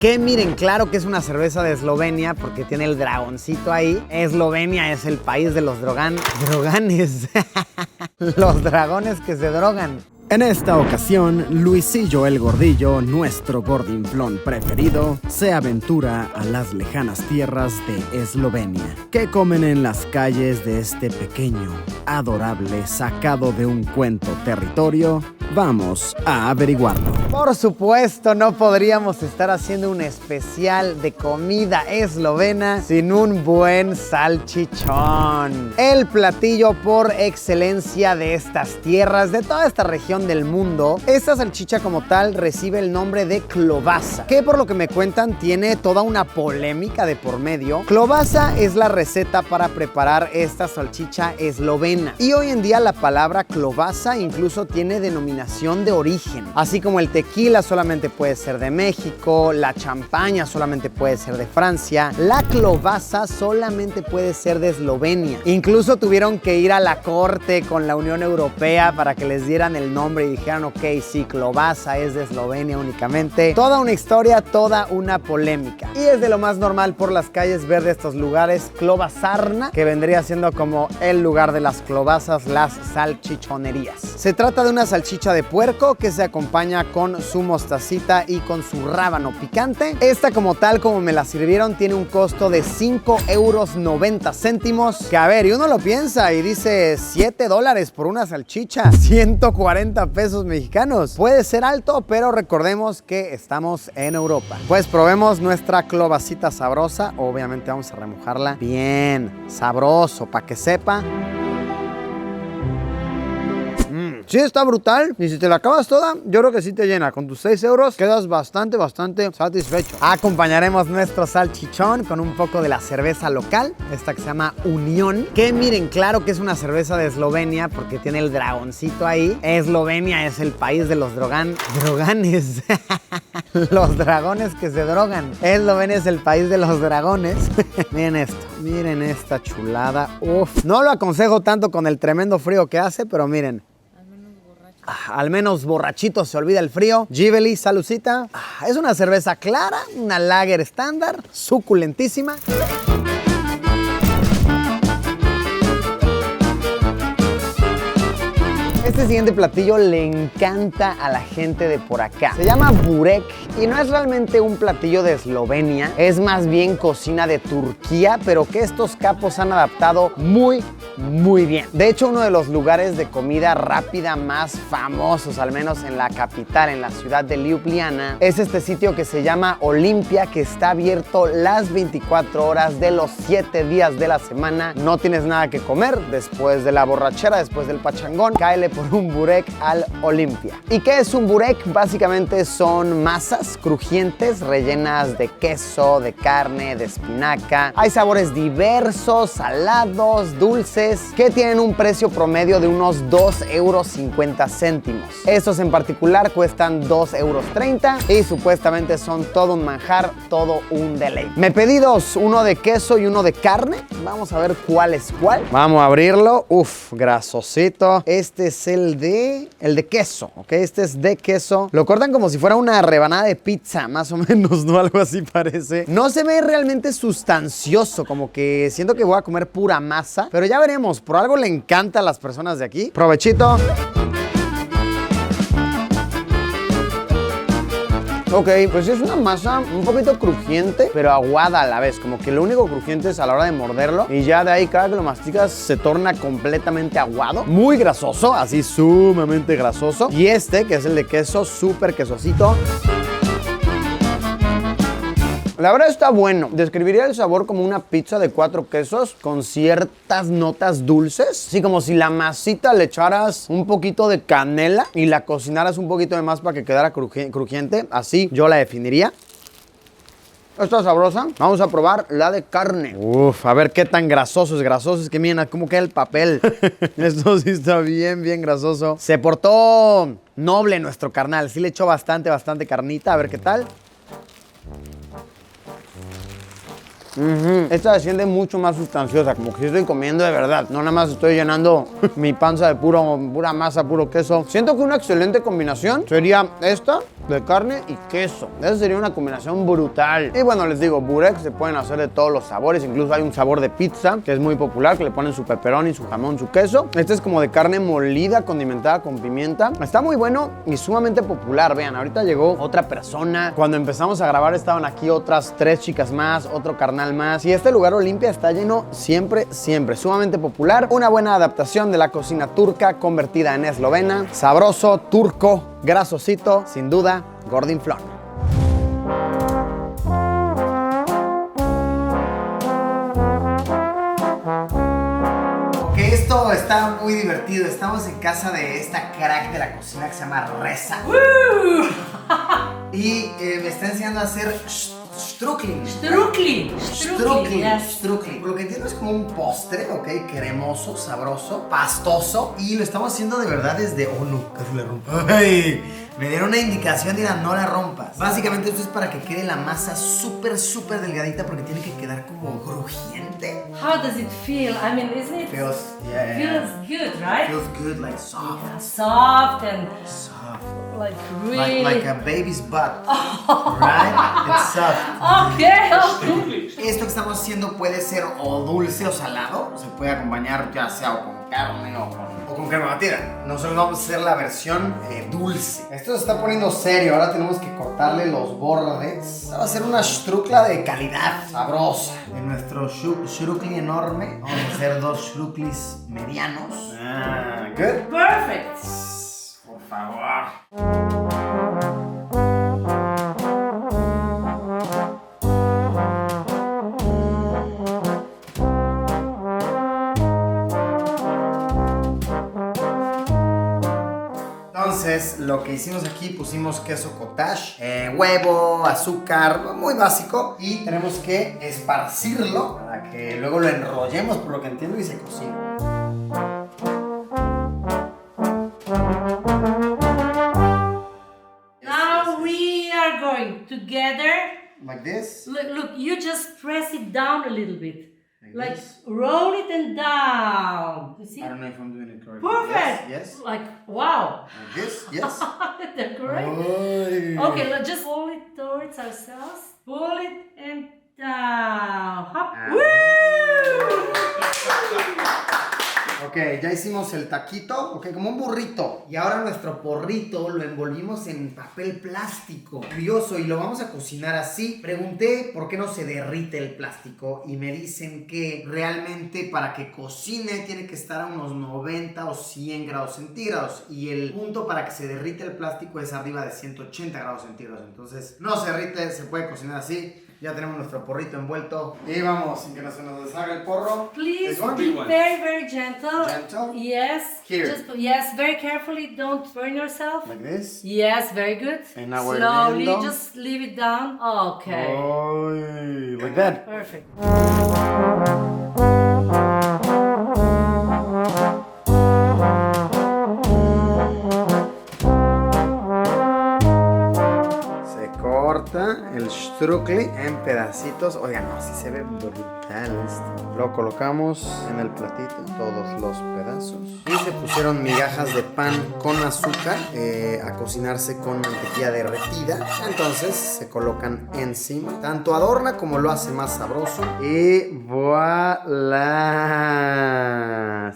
Que miren, claro que es una cerveza de Eslovenia porque tiene el dragoncito ahí. Eslovenia es el país de los droganes. Los dragones que se drogan. En esta ocasión, Luisillo el Gordillo, nuestro gordinflón preferido, se aventura a las lejanas tierras de Eslovenia. ¿Qué comen en las calles de este pequeño, adorable, sacado de un cuento territorio? Vamos a averiguarlo. Por supuesto, no podríamos estar haciendo un especial de comida eslovena sin un buen salchichón. El platillo por excelencia de estas tierras, de toda esta región del mundo. Esta salchicha como tal recibe el nombre de klobasa, que por lo que me cuentan tiene toda una polémica de por medio. Klobasa es la receta para preparar esta salchicha eslovena y hoy en día la palabra klobasa incluso tiene denominación de origen, así como el tequila solamente puede ser de México, la champaña solamente puede ser de Francia, la klobasa solamente puede ser de Eslovenia. Incluso tuvieron que ir a la corte con la Unión Europea para que les dieran el nombre y dijeran, ok, sí, klobasa es de Eslovenia únicamente. Toda una historia, toda una polémica. Y es de lo más normal por las calles ver de estos lugares klobasarna, que vendría siendo como el lugar de las klobasas, las salchichonerías. Se trata de una salchicha de puerco que se acompaña con su mostacita y con su rábano picante. Esta como tal, como me la sirvieron, tiene un costo de 5,90 €, que a ver, y uno lo piensa y dice $7 por una salchicha, 140 pesos mexicanos. Puede ser alto, pero recordemos que estamos en Europa. Pues probemos nuestra klobasita sabrosa. Obviamente vamos a remojarla bien sabroso para que sepa. Sí, está brutal. Y si te la acabas toda, yo creo que sí te llena. Con tus 6 € quedas bastante satisfecho. Acompañaremos nuestro salchichón con un poco de la cerveza local, esta que se llama Unión. Que miren, claro que es una cerveza de Eslovenia porque tiene el dragoncito ahí. Eslovenia es el país de los droganes. Los dragones que se drogan. Eslovenia es el país de los dragones. Miren esto. Miren esta chulada. Uf. No lo aconsejo tanto con el tremendo frío que hace, pero miren. Al menos borrachito se olvida el frío. Gibeli, salucita. Es una cerveza clara, una lager estándar, suculentísima. Este siguiente platillo le encanta a la gente de por acá. Se llama burek y no es realmente un platillo de Eslovenia, es más bien cocina de Turquía, pero que estos capos han adaptado muy bien. De hecho, uno de los lugares de comida rápida más famosos, al menos en la capital, en la ciudad de Ljubljana, es este sitio que se llama Olimpia, que está abierto las 24 horas de los 7 días de la semana. No tienes nada que comer después de la borrachera, después del pachangón, cáele por un burek al Olimpia. ¿Y qué es un burek? Básicamente son masas crujientes rellenas de queso, de carne, de espinaca. Hay sabores diversos, salados, dulces, que tienen un precio promedio de unos 2,50 €. Estos en particular cuestan 2,30 € y supuestamente son todo un manjar, todo un deleite. Me pedí dos, uno de queso y uno de carne. Vamos a ver cuál es cuál. Vamos a abrirlo. Uf, grasosito. Este es el de queso, ¿ok? Este es de queso. Lo cortan como si fuera una rebanada de pizza, más o menos, ¿no? Algo así parece. No se ve realmente sustancioso, como que siento que voy a comer pura masa, pero ya veremos. Por algo le encanta a las personas de aquí. Provechito. Ok, pues es una masa un poquito crujiente, pero aguada a la vez. Como que lo único crujiente es a la hora de morderlo. Y ya de ahí, cada que lo masticas, se torna completamente aguado. Muy grasoso, así sumamente grasoso. Y este, que es el de queso, súper quesosito. La verdad está bueno. Describiría el sabor como una pizza de 4 quesos con ciertas notas dulces. Así como si la masita le echaras un poquito de canela y la cocinaras un poquito de más para que quedara crujiente. Así yo la definiría. Está sabrosa. Vamos a probar la de carne. Uf, a ver qué tan grasoso es. Grasoso es que miren cómo queda el papel. Esto sí está bien grasoso. Se portó noble nuestro carnal. Sí le echó bastante carnita. A ver qué tal. Esta se siente mucho más sustanciosa, como que estoy comiendo de verdad. No nada más estoy llenando mi panza de pura masa, puro queso. Siento que una excelente combinación sería esta de carne y queso. Esa sería una combinación brutal. Y bueno, les digo, burek se pueden hacer de todos los sabores. Incluso hay un sabor de pizza que es muy popular, que le ponen su pepperoni, su jamón, su queso. Este es como de carne molida, condimentada con pimienta. Está muy bueno y sumamente popular. Vean, ahorita llegó otra persona. Cuando empezamos a grabar estaban aquí otras 3 chicas más, otro carnal más. Y este lugar Olimpia está lleno siempre, sumamente popular. Una buena adaptación de la cocina turca convertida en eslovena. Sabroso, turco, grasosito, sin duda, Gordinflón. Ok, esto está muy divertido. Estamos en casa de esta crack de la cocina que se llama Reza. Y me está enseñando a hacer Strukli. Por lo que entiendo es como un postre, ¿ok? Cremoso, sabroso, pastoso. Y lo estamos haciendo de verdad desde... Oh, no, casi la rompo. ¡Ay! Me dieron una indicación, dirán, no la rompas. Básicamente esto es para que quede la masa súper delgadita porque tiene que quedar como crujiente. How does it feel? I mean, isn't it? Feels Good, right? Feels good, like soft. Yeah, soft and Soft. like really. Like a baby's butt. Right? It's soft. Okay. Esto que estamos haciendo puede ser o dulce o salado. Se puede acompañar ya sea o con carne o con crema batida. Nosotros vamos a hacer la versión dulce. Esto se está poniendo serio. Ahora tenemos que cortarle los bordes. Va a ser una strukla de calidad, sabrosa. En nuestro strukli enorme vamos a hacer 2 struklis medianos. Good. Perfect. Por favor. Entonces, lo que hicimos aquí, pusimos queso cottage, huevo, azúcar, muy básico. Y tenemos que esparcirlo para que luego lo enrollemos, por lo que entiendo, y se cocine. Now we are going together. Like this. Look, you just press it down a little bit. Like this. roll it and down. You see? I don't know if I'm doing it correctly. Perfect. Yes. Like wow. Like this. Yes. That's correct. Oy. Okay, let's just pull it towards ourselves. Pull it and down. Hop. Woo! Ok, ya hicimos el taquito, ok, como un burrito. Y ahora nuestro porrito lo envolvimos en papel plástico curioso y lo vamos a cocinar así. Pregunté por qué no se derrite el plástico y me dicen que realmente para que cocine tiene que estar a unos 90 o 100 grados centígrados. Y el punto para que se derrite el plástico es arriba de 180 grados centígrados. Entonces no se derrite, se puede cocinar así. Ya tenemos nuestro porrito envuelto. Y vamos, sin que no se nos deshaga el porro. Please be very gentle. Gentle? Yes. Here. Yes, very carefully. Don't burn yourself. Like this. Yes, very good. And now we're slowly, viendo. just leave it down. Okay. Oy, like that. Perfect. El strukli en pedacitos. Oigan, no, sí se ve brutal esto. Lo colocamos en el platito, todos los pedazos. Y se pusieron migajas de pan con azúcar a cocinarse con mantequilla derretida. Entonces se colocan encima. Tanto adorna como lo hace más sabroso. Y voilà.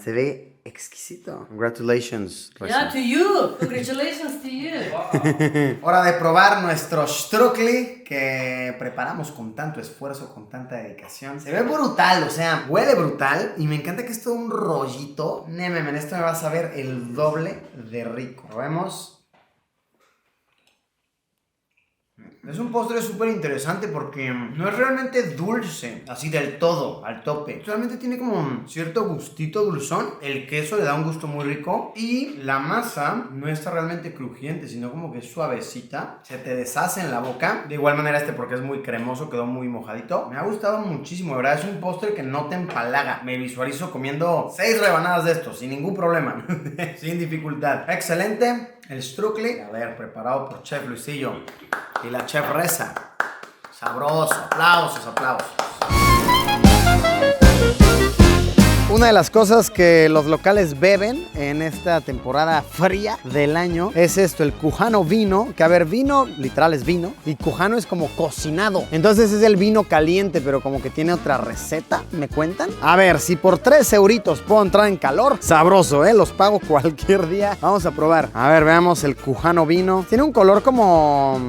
Se ve exquisito. Congratulations. Yeah, to you. Congratulations to you. Hora de probar nuestro strukli que preparamos con tanto esfuerzo, con tanta dedicación. Se ve brutal, o sea, huele brutal. Y me encanta que es todo un rollito. Nememen, esto me va a saber el doble de rico. Probemos. Es un postre súper interesante porque no es realmente dulce, así del todo, al tope. Realmente tiene como un cierto gustito dulzón. El queso le da un gusto muy rico. Y la masa no está realmente crujiente, sino como que es suavecita. Se te deshace en la boca. De igual manera porque es muy cremoso, quedó muy mojadito. Me ha gustado muchísimo, de verdad. Es un postre que no te empalaga. Me visualizo comiendo 6 rebanadas de estos sin ningún problema. Sin dificultad. Excelente. El strukli, a ver, preparado por Chef Luisillo y la Chef Reza. Sabroso, aplausos, aplausos. Una de las cosas que los locales beben en esta temporada fría del año es esto, el cujano vino, que a ver, vino literal es vino y cujano es como cocinado. Entonces es el vino caliente, pero como que tiene otra receta, ¿me cuentan? A ver, si por 3 euritos puedo entrar en calor, sabroso, los pago cualquier día. Vamos a probar. A ver, veamos el cujano vino. Tiene un color como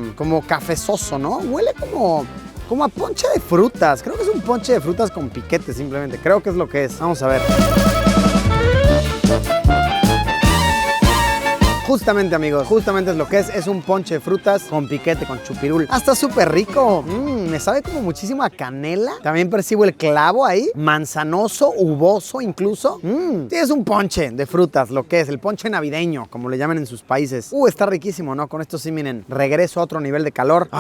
cafezoso, ¿no? Huele como a ponche de frutas. Creo que es un ponche de frutas con piquete simplemente. Creo que es lo que es. Vamos a ver. Justamente, amigos, justamente es lo que es. Es un ponche de frutas con piquete, con chupirul. Está súper rico. Me sabe como muchísimo a canela. También percibo el clavo ahí. Manzanoso, uvoso incluso. Sí, es un ponche de frutas, lo que es. El ponche navideño, como le llaman en sus países. Está riquísimo, ¿no? Con esto sí, miren, regreso a otro nivel de calor.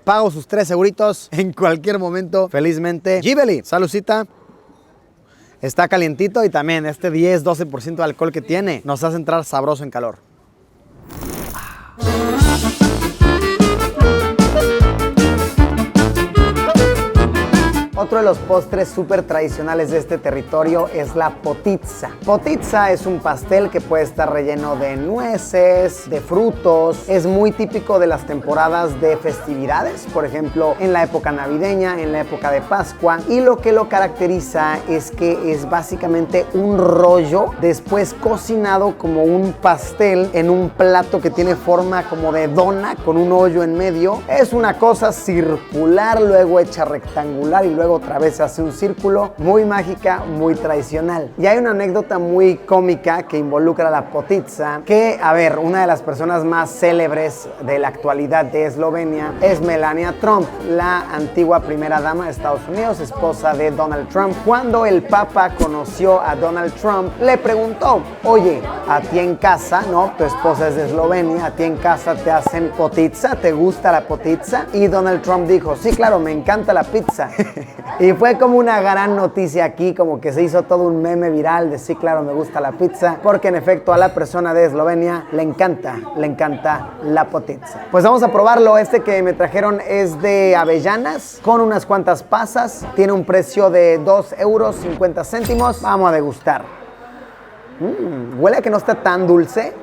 Pago sus 3 euritos en cualquier momento, felizmente. Ghibli, salucita. Está calientito y también este 10-12% de alcohol que tiene nos hace entrar sabroso en calor. Otro de los postres súper tradicionales de este territorio es la potitza. Potitza es un pastel que puede estar relleno de nueces, de frutos. Es muy típico de las temporadas de festividades, por ejemplo, en la época navideña, en la época de Pascua. Y lo que lo caracteriza es que es básicamente un rollo después cocinado como un pastel en un plato que tiene forma como de dona con un hoyo en medio. Es una cosa circular, luego hecha rectangular y luego otra vez se hace un círculo, muy mágica, muy tradicional. Y hay una anécdota muy cómica que involucra a la potitza, que, a ver, una de las personas más célebres de la actualidad de Eslovenia es Melania Trump, la antigua primera dama de Estados Unidos, esposa de Donald Trump. Cuando el Papa conoció a Donald Trump, le preguntó, oye, a ti en casa, ¿no? Tu esposa es de Eslovenia, a ti en casa te hacen potitza, ¿te gusta la potitza? Y Donald Trump dijo, sí, claro, me encanta la pizza. Y fue como una gran noticia aquí, como que se hizo todo un meme viral de sí, claro, me gusta la pizza, porque en efecto a la persona de Eslovenia le encanta la potitza. Pues vamos a probarlo. Este que me trajeron es de avellanas con unas cuantas pasas, tiene un precio de 2,50 euros. Vamos a degustar. Huele a que no está tan dulce.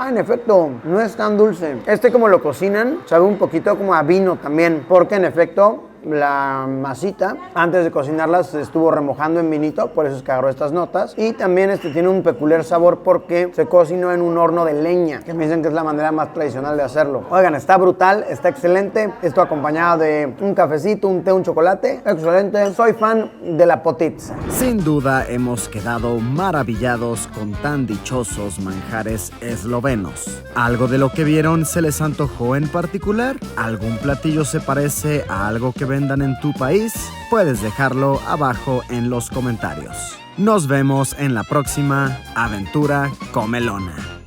En efecto, no es tan dulce. Este, como lo cocinan, sabe un poquito como a vino también, porque en efecto la masita antes de cocinarla se estuvo remojando en vinito, por eso es que agarró estas notas. Y también tiene un peculiar sabor porque se cocinó en un horno de leña, que me dicen que es la manera más tradicional de hacerlo. Oigan, está brutal, está excelente. Esto acompañado de un cafecito, un té, un chocolate. Excelente. Soy fan de la potitza. Sin duda hemos quedado maravillados con tan dichosos manjares eslovenos. ¿Algo de lo que vieron se les antojó en particular? ¿Algún platillo se parece a algo que vendan en tu país? Puedes dejarlo abajo en los comentarios. Nos vemos en la próxima Aventura Comelona.